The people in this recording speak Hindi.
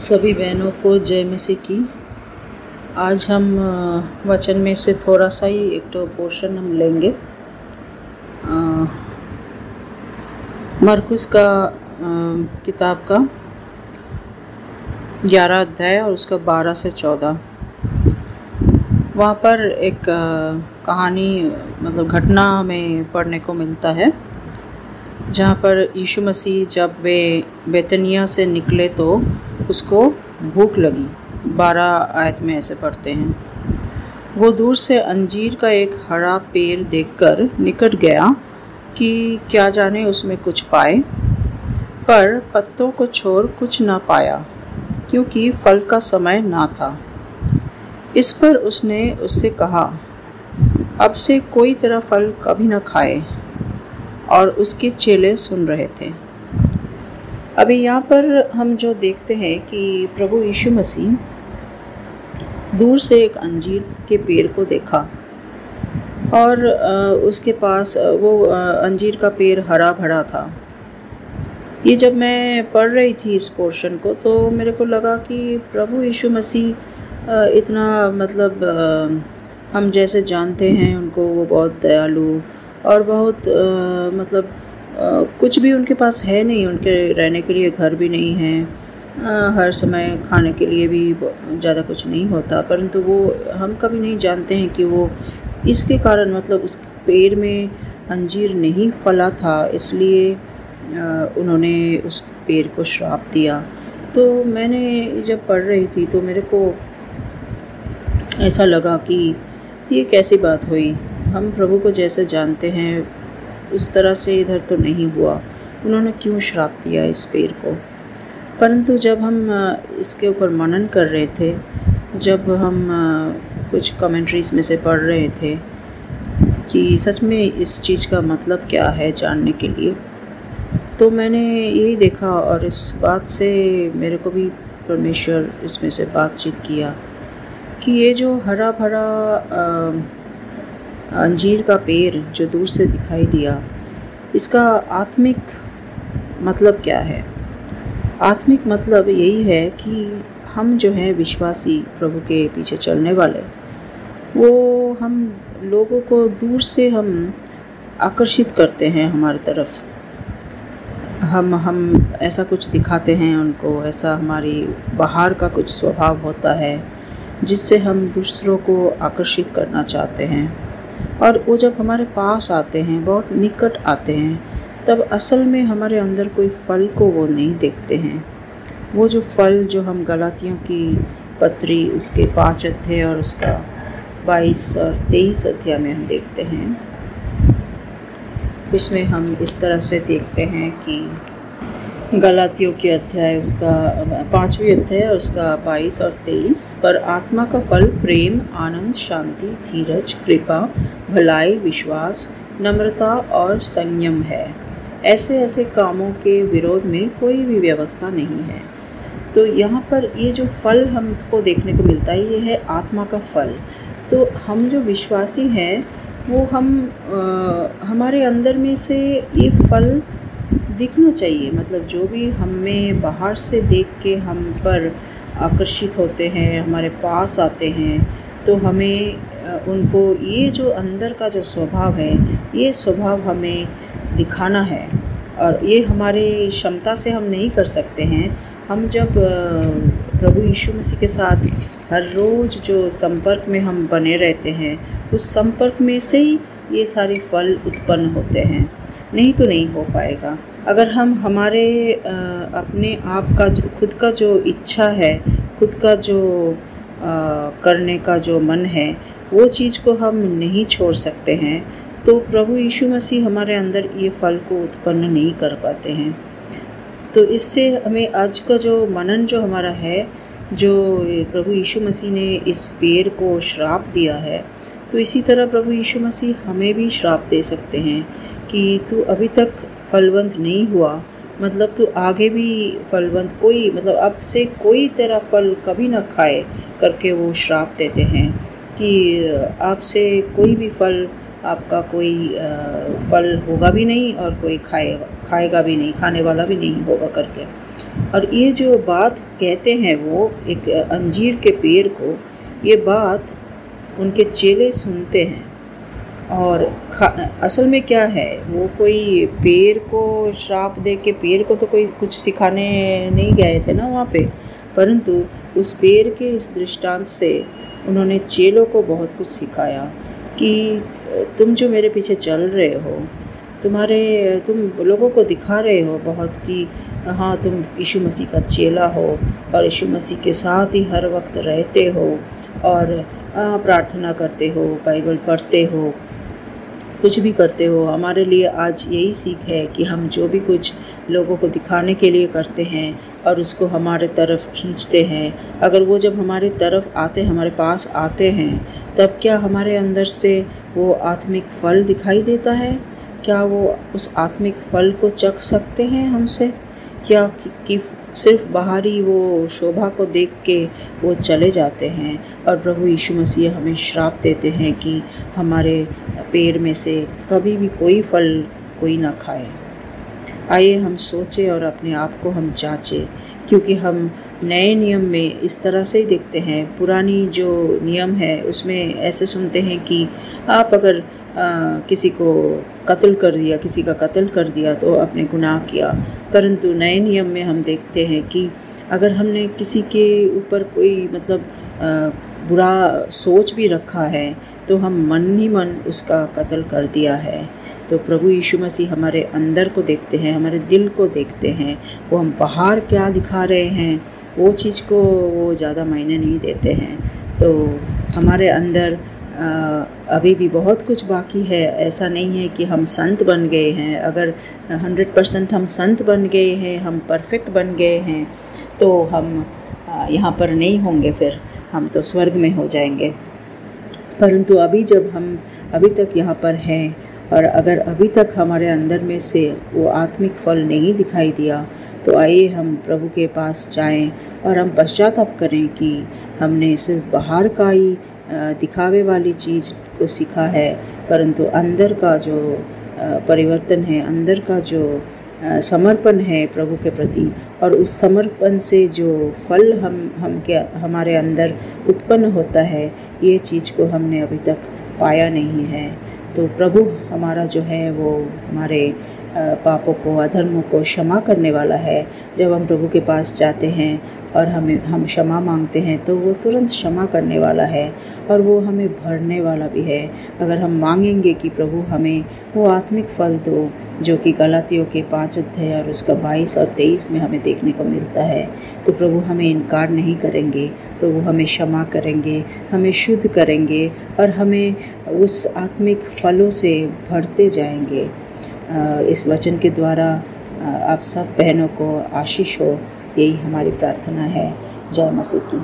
सभी बहनों को जय मसीह की। आज हम वचन में से थोड़ा सा ही एक तो पोर्शन हम लेंगे। मरकुस का किताब का 11 अध्याय और उसका 12 से 14। वहाँ पर एक कहानी मतलब घटना हमें पढ़ने को मिलता है, जहाँ पर यीशु मसीह जब वे बेतनिया से निकले तो उसको भूख लगी। 12 आयत में ऐसे पढ़ते हैं, वो दूर से अंजीर का एक हरा पेड़ देखकर निकट गया कि क्या जाने उसमें कुछ पाए, पर पत्तों को छोड़ कुछ न पाया, क्योंकि फल का समय ना था। इस पर उसने उससे कहा, अब से कोई तेरा फल कभी न खाए। और उसके चेले सुन रहे थे। अभी यहाँ पर हम जो देखते हैं कि प्रभु यीशु मसीह दूर से एक अंजीर के पेड़ को देखा और उसके पास वो अंजीर का पेड़ हरा भरा था। ये जब मैं पढ़ रही थी इस पोर्शन को तो मेरे को लगा कि प्रभु यीशु मसीह इतना मतलब हम जैसे जानते हैं उनको, वो बहुत दयालु और बहुत मतलब कुछ भी उनके पास है नहीं, उनके रहने के लिए घर भी नहीं है, हर समय खाने के लिए भी ज़्यादा कुछ नहीं होता, परंतु वो हम कभी नहीं जानते हैं कि वो इसके कारण मतलब उस पेड़ में अंजीर नहीं फला था, इसलिए उन्होंने उस पेड़ को श्राप दिया। तो मैंने जब पढ़ रही थी तो मेरे को ऐसा लगा कि ये कैसी बात हुई। हम प्रभु को जैसे जानते हैं उस तरह से इधर तो नहीं हुआ, उन्होंने क्यों श्राप दिया इस पेड़ को। परंतु जब हम इसके ऊपर मनन कर रहे थे, जब हम कुछ कमेंट्रीज में से पढ़ रहे थे कि सच में इस चीज़ का मतलब क्या है जानने के लिए, तो मैंने यही देखा और इस बात से मेरे को भी परमेश्वर इसमें से बातचीत किया कि ये जो हरा भरा अंजीर का पेड़ जो दूर से दिखाई दिया, इसका आत्मिक मतलब क्या है। आत्मिक मतलब यही है कि हम जो हैं विश्वासी, प्रभु के पीछे चलने वाले, वो हम लोगों को दूर से हम आकर्षित करते हैं हमारी तरफ। हम ऐसा कुछ दिखाते हैं उनको, ऐसा हमारी बाहर का कुछ स्वभाव होता है जिससे हम दूसरों को आकर्षित करना चाहते हैं। और वो जब हमारे पास आते हैं, बहुत निकट आते हैं, तब असल में हमारे अंदर कोई फल को वो नहीं देखते हैं। वो जो फल जो हम गलातियों की पत्री उसके 5 अध्याय और उसका 22 और 23 अध्याय में हम देखते हैं, उसमें हम इस तरह से देखते हैं कि गलातियों के अध्याय उसका 5वीं अध्याय और उसका 22 और 23, पर आत्मा का फल प्रेम, आनंद, शांति, धीरज, कृपा, भलाई, विश्वास, नम्रता और संयम है। ऐसे ऐसे कामों के विरोध में कोई भी व्यवस्था नहीं है। तो यहाँ पर ये जो फल हमको देखने को मिलता है, ये है आत्मा का फल। तो हम जो विश्वासी हैं वो हमारे अंदर में से ये फल दिखना चाहिए। मतलब जो भी हमें बाहर से देख के हम पर आकर्षित होते हैं, हमारे पास आते हैं, तो हमें उनको ये जो अंदर का जो स्वभाव है, ये स्वभाव हमें दिखाना है। और ये हमारे क्षमता से हम नहीं कर सकते हैं। हम जब प्रभु यीशु मसीह के साथ हर रोज़ जो संपर्क में हम बने रहते हैं, उस संपर्क में से ही ये सारे फल उत्पन्न होते हैं, नहीं तो नहीं हो पाएगा। अगर हम हमारे अपने आप का जो खुद का जो इच्छा है, खुद का जो करने का जो मन है, वो चीज़ को हम नहीं छोड़ सकते हैं, तो प्रभु यीशु मसीह हमारे अंदर ये फल को उत्पन्न नहीं कर पाते हैं। तो इससे हमें आज का जो मनन जो हमारा है, जो प्रभु यीशु मसीह ने इस पेड़ को श्राप दिया है, तो इसी तरह प्रभु यीशु मसीह हमें भी श्राप दे सकते हैं कि तू अभी तक फलवंत नहीं हुआ, मतलब तू आगे भी फलवंत कोई मतलब अब से कोई तेरा फल कभी ना खाए करके वो श्राप देते हैं कि आपसे कोई भी फल, आपका कोई फल होगा भी नहीं और कोई खाएगा भी नहीं, खाने वाला भी नहीं होगा करके। और ये जो बात कहते हैं वो एक अंजीर के पेड़ को, ये बात उनके चेले सुनते हैं। और असल में क्या है, वो कोई पेड़ को श्राप दे के, पेड़ को तो कोई कुछ सिखाने नहीं गए थे ना वहाँ पे, परंतु उस पेड़ के इस दृष्टांत से उन्होंने चेलों को बहुत कुछ सिखाया कि तुम जो मेरे पीछे चल रहे हो, तुम लोगों को दिखा रहे हो बहुत कि हाँ तुम यीशु मसीह का चेला हो और यीशु मसीह के साथ ही हर वक्त रहते हो और प्रार्थना करते हो, बाइबल पढ़ते हो, कुछ भी करते हो। हमारे लिए आज यही सीख है कि हम जो भी कुछ लोगों को दिखाने के लिए करते हैं और उसको हमारे तरफ खींचते हैं, अगर वो जब हमारे तरफ आते, हमारे पास आते हैं, तब क्या हमारे अंदर से वो आत्मिक फल दिखाई देता है? क्या वो उस आत्मिक फल को चख सकते हैं हमसे, या कि सिर्फ बाहरी वो शोभा को देख के वो चले जाते हैं? और प्रभु यीशु मसीह हमें श्राप देते हैं कि हमारे पेड़ में से कभी भी कोई फल कोई ना खाए। आइए हम सोचें और अपने आप को हम जांचें, क्योंकि हम नए नियम में इस तरह से ही देखते हैं। पुरानी जो नियम है उसमें ऐसे सुनते हैं कि आप अगर किसी को कत्ल कर दिया, किसी का कत्ल कर दिया तो आपने गुनाह किया, परंतु नए नियम में हम देखते हैं कि अगर हमने किसी के ऊपर कोई बुरा सोच भी रखा है तो हम मन ही मन उसका कत्ल कर दिया है। तो प्रभु यीशु मसीह हमारे अंदर को देखते हैं, हमारे दिल को देखते हैं। वो हम बाहर क्या दिखा रहे हैं वो चीज़ को वो ज़्यादा मायने नहीं देते हैं। तो हमारे अंदर अभी भी बहुत कुछ बाकी है। ऐसा नहीं है कि हम संत बन गए हैं। अगर 100% हम संत बन गए हैं, हम परफेक्ट बन गए हैं, तो हम यहाँ पर नहीं होंगे, फिर हम तो स्वर्ग में हो जाएंगे। परंतु अभी जब हम अभी तक यहाँ पर हैं और अगर अभी तक हमारे अंदर में से वो आत्मिक फल नहीं दिखाई दिया, तो आइए हम प्रभु के पास जाएं और हम पश्चाताप करें कि हमने सिर्फ बाहर का ही दिखावे वाली चीज़ को सीखा है, परंतु अंदर का जो परिवर्तन है, अंदर का जो समर्पण है प्रभु के प्रति, और उस समर्पण से जो फल हमारे अंदर उत्पन्न होता है, ये चीज़ को हमने अभी तक पाया नहीं है। तो प्रभु हमारा जो है वो हमारे पापों को, अधर्मों को क्षमा करने वाला है। जब हम प्रभु के पास जाते हैं और हम क्षमा मांगते हैं तो वो तुरंत क्षमा करने वाला है और वो हमें भरने वाला भी है। अगर हम मांगेंगे कि प्रभु हमें वो आत्मिक फल दो जो कि गलातियों के 5 अध्याय और उसका 22 और 23 में हमें देखने को मिलता है, तो प्रभु हमें इनकार नहीं करेंगे। प्रभु हमें क्षमा करेंगे, हमें शुद्ध करेंगे और हमें उस आत्मिक फलों से भरते जाएंगे। इस वचन के द्वारा आप सब बहनों को आशीष हो, यही हमारी प्रार्थना है। जय मसीह की।